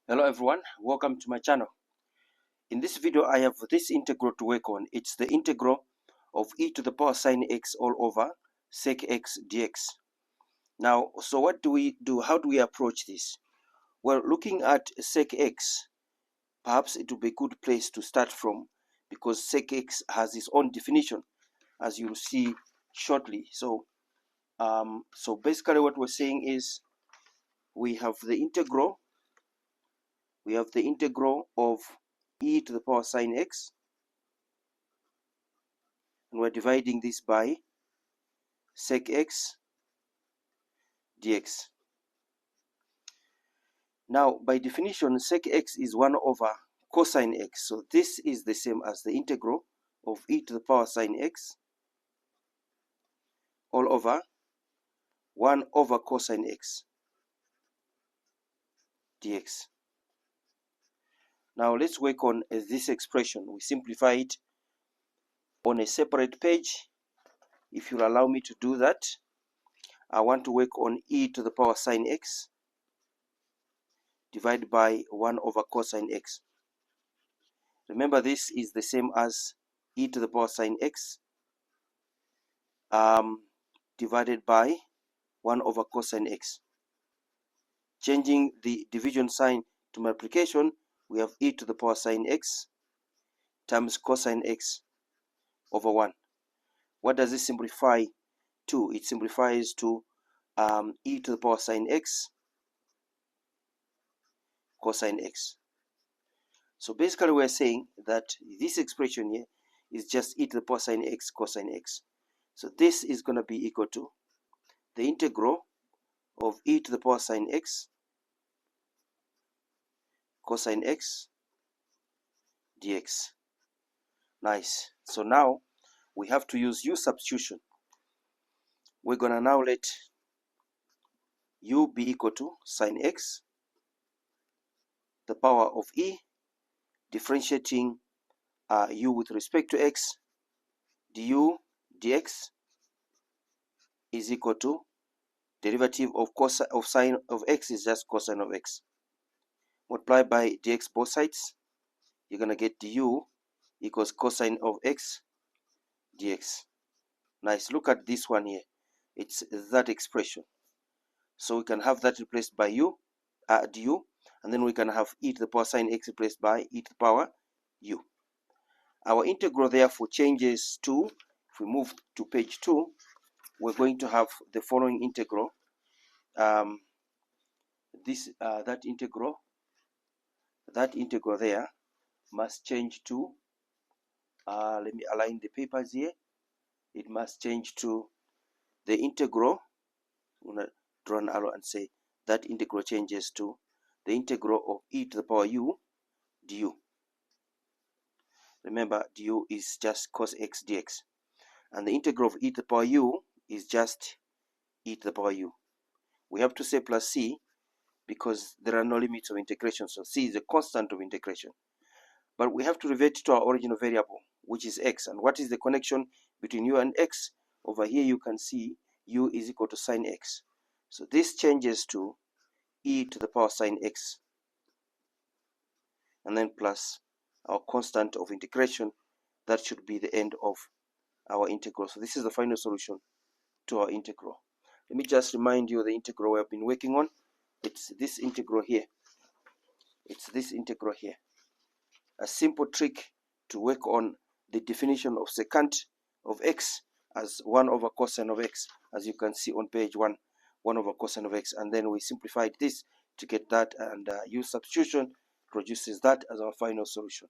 Hello everyone, welcome to my channel. In this video I have this integral to work on. It's the integral of e to the power sine x all over sec x dx. Now, so what do we do? How do we approach this? Well, looking at sec x, perhaps it would be a good place to start from, because sec x has its own definition, as you'll see shortly. So basically what we're saying is we have the integral of e to the power sine x, and we're dividing this by sec x dx. Now, by definition, sec x is 1 over cosine x. So this is the same as the integral of e to the power sine x all over 1 over cosine x dx. Now let's work on this expression. We simplify it on a separate page. If you'll allow me to do that, I want to work on e to the power sine x divided by 1 over cosine x. Remember, this is the same as e to the power sine x divided by 1 over cosine x. Changing the division sign to multiplication, we have e to the power sine x times cosine x over 1. What does this simplify to? It simplifies to e to the power sine x cosine x. So basically we're saying that this expression here is just e to the power sine x cosine x. So this is going to be equal to the integral of e to the power sine x cosine x dx. Nice. So now we have to use u substitution. We're going to now let u be equal to sine x, the power of e, differentiating u with respect to x, du dx is equal to derivative of sine of x is just cosine of x. Multiply by dx both sides, you're going to get du equals cosine of x dx. Nice. Look at this one here. It's that expression. So we can have that replaced by du, and then we can have e to the power sine x replaced by e to the power u. Our integral therefore changes to, if we move to page 2, we're going to have the following integral. That integral there must change to, let me align the papers here. It must change to the integral. I'm going to draw an arrow and say that integral changes to the integral of e to the power u du. Remember, du is just cos x dx, and the integral of e to the power u is just e to the power u. We have to say plus c because there are no limits of integration, so c is a constant of integration. But we have to revert to our original variable, which is x. And what is the connection between u and x? Over here you can see u is equal to sine x. So this changes to e to the power sine x, and then plus our constant of integration. That should be the end of our integral. So this is the final solution to our integral. Let me just remind you the integral we have been working on. It's this integral here. It's this integral here. A simple trick to work on the definition of secant of x as 1 over cosine of x, as you can see on page 1, 1 over cosine of x, and then we simplified this to get that, and u substitution produces that as our final solution.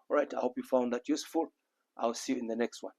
All right, I hope you found that useful. I'll see you in the next one.